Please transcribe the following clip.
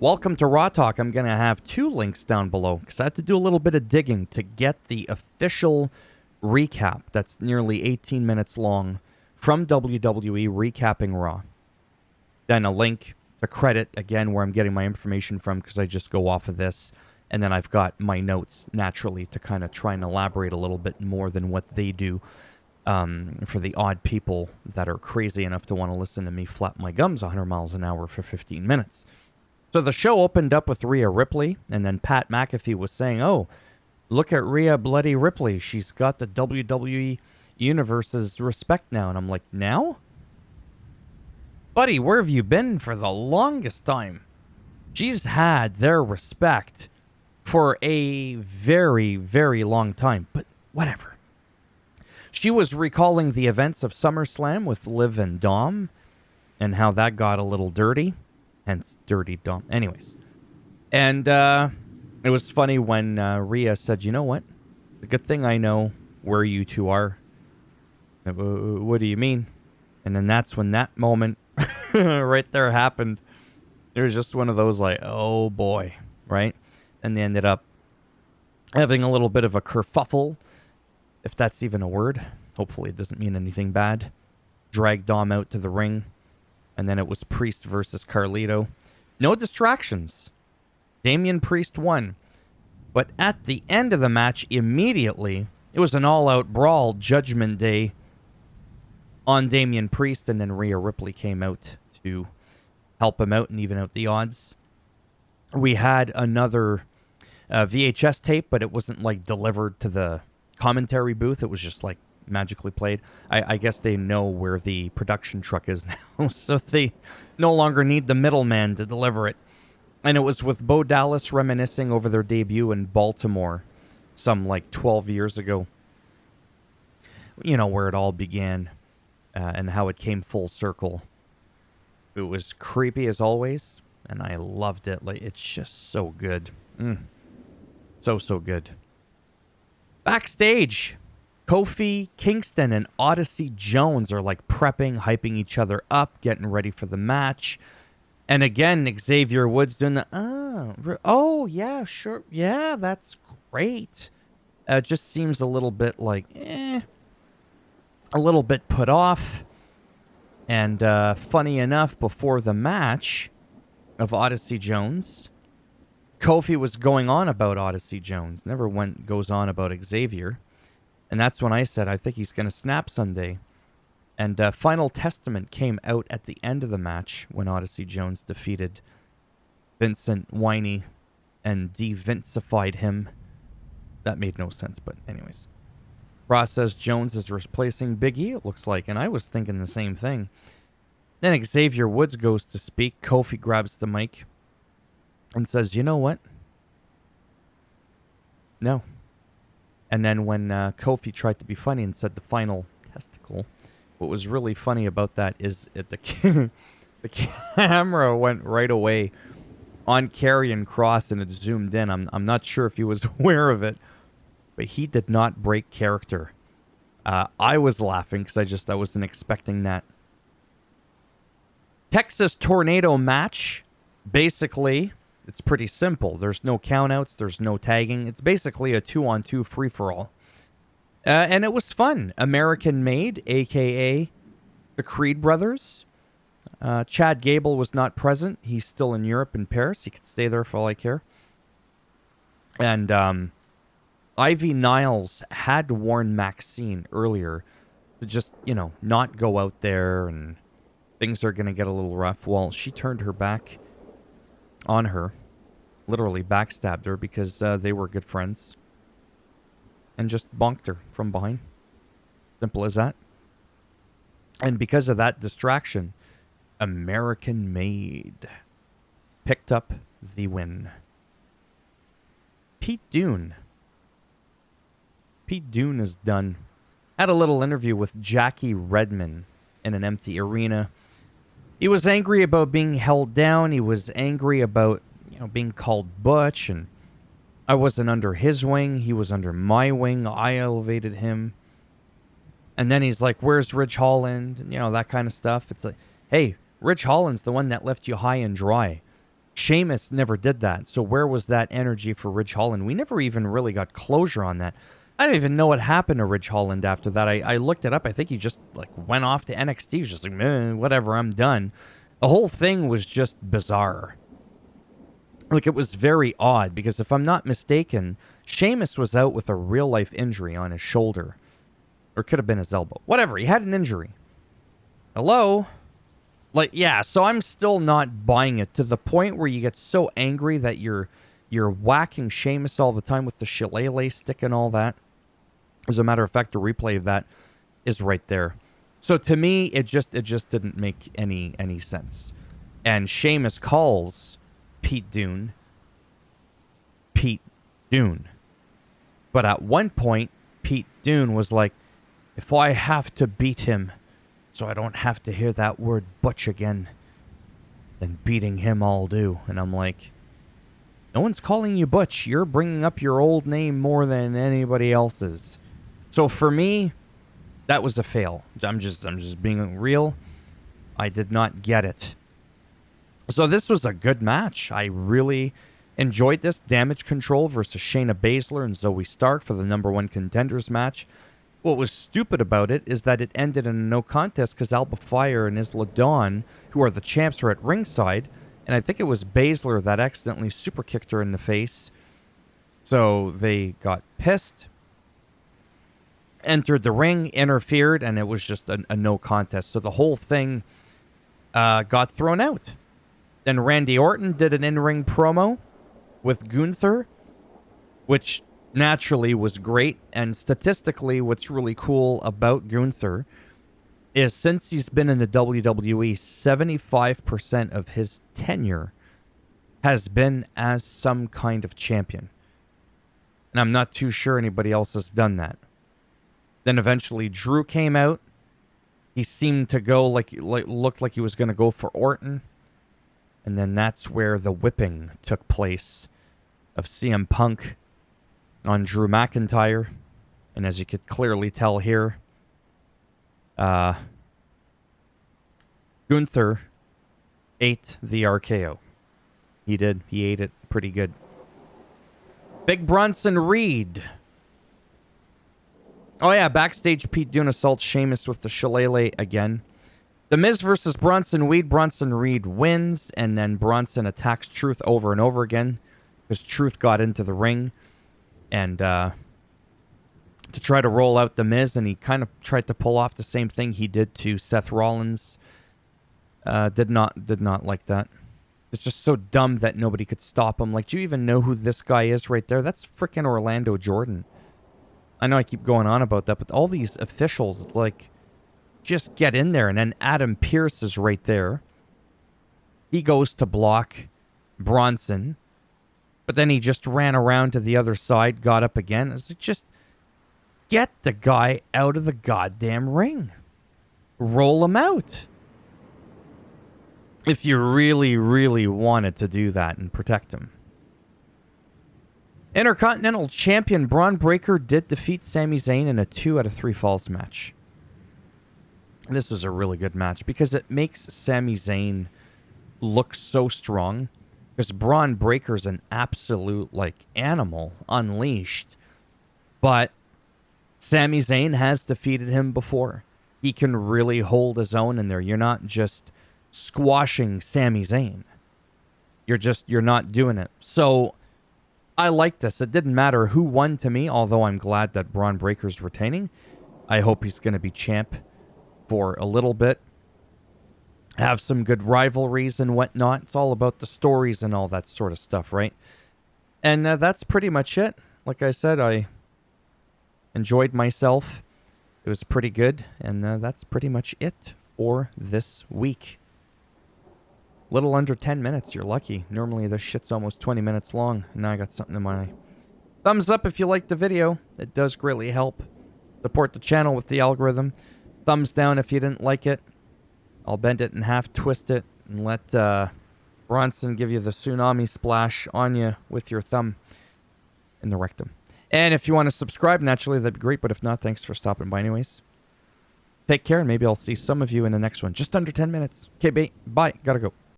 Welcome to Raw Talk. I'm going to have two links down below because I had to do a little bit of digging to get the official recap that's nearly 18 minutes long from WWE recapping Raw. Then a link to credit, again, where I'm getting my information from because I just go off of this. And then I've got my notes, naturally, to kind of try and elaborate a little bit more than what they do for the odd people that are crazy enough to want to listen to me flap my gums 100 miles an hour for 15 minutes. So the show opened up with Rhea Ripley, and then Pat McAfee was saying, oh, look at Rhea Bloody Ripley. She's got the WWE Universe's respect now. And I'm like, now? Buddy, where have you been for the longest time? She's had their respect for a very, very long time, but whatever. She was recalling the events of SummerSlam with Liv and Dom and how that got a little dirty. Hence, Dirty Dom. Anyways. And it was funny when Rhea said, you know what? The good thing I know where you two are. What do you mean? And then that's when that moment right there happened. It was just one of those like, oh boy, right? And they ended up having a little bit of a kerfuffle, if that's even a word. Hopefully it doesn't mean anything bad. Dragged Dom out to the ring. And then it was Priest versus Carlito. No distractions. Damian Priest won. But at the end of the match, immediately, it was an all-out brawl, Judgment Day, on Damian Priest. And then Rhea Ripley came out to help him out and even out the odds. We had another VHS tape, but it wasn't like delivered to the commentary booth. It was just like magically played. I guess they know where the production truck is now, so they no longer need the middleman to deliver it. And it was with Bo Dallas reminiscing over their debut in Baltimore some like 12 years ago. You know, where it all began and how it came full circle. It was creepy as always, and I loved it. Like, it's just so good. So good. Backstage, Kofi Kingston and Odyssey Jones are like prepping, hyping each other up, getting ready for the match. And again, Xavier Woods doing the, oh yeah, sure. Yeah, that's great. Just seems a little bit like, a little bit put off. And funny enough, before the match of Odyssey Jones, Kofi was going on about Odyssey Jones. Never goes on about Xavier. And that's when I said, I think he's going to snap someday. And Final Testament came out at the end of the match when Odyssey Jones defeated Vincent Winey and de-Vincified him. That made no sense, but anyways. Ross says Jones is replacing Big E, it looks like, and I was thinking the same thing. Then Xavier Woods goes to speak. Kofi grabs the mic and says, you know what? No. And then when Kofi tried to be funny and said the final testicle, what was really funny about that is the camera went right away on Karrion Kross and it zoomed in. I'm not sure if he was aware of it, but he did not break character. I was laughing because I wasn't expecting that. Texas Tornado match. Basically, it's pretty simple. There's no countouts. There's no tagging. It's basically a 2-on-2 free-for-all. And it was fun. American made, a.k.a. the Creed brothers. Chad Gable was not present. He's still in Europe in Paris. He could stay there for all I care. And Ivy Niles had warned Maxine earlier to just, not go out there and things are going to get a little rough. Well, she turned her back on her, literally backstabbed her because they were good friends and just bonked her from behind. Simple as that. And because of that distraction, American Made picked up the win. Pete Dunne is done. Had a little interview with Jackie Redmond in an empty arena. He was angry about being held down. He was angry about, being called Butch, and I wasn't under his wing. He was under my wing. I elevated him. And then he's like, where's Ridge Holland? And, that kind of stuff. It's like, hey, Ridge Holland's the one that left you high and dry. Sheamus never did that. So where was that energy for Ridge Holland? We never even really got closure on that. I don't even know what happened to Ridge Holland after that. I looked it up. I think he just like went off to NXT. He was just like, whatever, I'm done. The whole thing was just bizarre. Like, it was very odd because if I'm not mistaken, Sheamus was out with a real life injury on his shoulder. Or it could have been his elbow. Whatever, he had an injury. Hello? Like, yeah, so I'm still not buying it to the point where you get so angry that you're whacking Sheamus all the time with the shillelagh stick and all that. As a matter of fact, the replay of that is right there. So to me, it just didn't make any sense. And Sheamus calls Pete Dunne. But at one point, Pete Dunne was like, if I have to beat him so I don't have to hear that word butch again, then beating him I'll do. And I'm like, no one's calling you Butch. You're bringing up your old name more than anybody else's. So for me, that was a fail. I'm just being real. I did not get it. So this was a good match. I really enjoyed this. Damage Control versus Shayna Baszler and Zoe Stark for the #1 contenders match. What was stupid about it is that it ended in a no contest because Alba Fire and Isla Dawn, who are the champs, are at ringside. And I think it was Baszler that accidentally super kicked her in the face. So they got pissed, entered the ring, interfered, and it was just a no contest. So the whole thing got thrown out. Then Randy Orton did an in-ring promo with Gunther, which naturally was great. And statistically, what's really cool about Gunther is since he's been in the WWE, 75% of his tenure has been as some kind of champion. And I'm not too sure anybody else has done that. Then eventually Drew came out. He seemed to go looked like he was going to go for Orton. And then that's where the whipping took place of CM Punk on Drew McIntyre. And as you could clearly tell here, Gunther ate the RKO. He did. He ate it pretty good. Big Bronson Reed. Oh yeah, backstage Pete Dunne assaults Sheamus with the shillelagh again. The Miz versus Bronson Reed. Bronson Reed wins, and then Bronson attacks Truth over and over again because Truth got into the ring and to try to roll out the Miz, and he kind of tried to pull off the same thing he did to Seth Rollins. Did not like that. It's just so dumb that nobody could stop him. Like, do you even know who this guy is right there? That's freaking Orlando Jordan. I know I keep going on about that, but all these officials, like, just get in there. And then Adam Pearce is right there. He goes to block Bronson, but then he just ran around to the other side, got up again. It's like, just get the guy out of the goddamn ring. Roll him out. If you really, really wanted to do that and protect him. Intercontinental Champion Braun Breaker did defeat Sami Zayn in a 2 out of 3 falls match. This was a really good match because it makes Sami Zayn look so strong. Because Braun Breaker's an absolute, like, animal unleashed. But Sami Zayn has defeated him before. He can really hold his own in there. You're not just squashing Sami Zayn. You're not doing it. So I like this. It didn't matter who won to me, although I'm glad that Braun Breaker's retaining. I hope he's going to be champ for a little bit. Have some good rivalries and whatnot. It's all about the stories and all that sort of stuff, right? And that's pretty much it. Like I said, I enjoyed myself. It was pretty good. And that's pretty much it for this week. Little under 10 minutes. You're lucky. Normally this shit's almost 20 minutes long. And now I got something in my eye. Thumbs up if you liked the video. It does greatly help. Support the channel with the algorithm. Thumbs down if you didn't like it. I'll bend it in half, twist it, and let Bronson give you the tsunami splash on you with your thumb in the rectum. And if you want to subscribe, naturally, that'd be great. But if not, thanks for stopping by anyways. Take care, and maybe I'll see some of you in the next one. Just under 10 minutes. Okay, bye. Gotta go.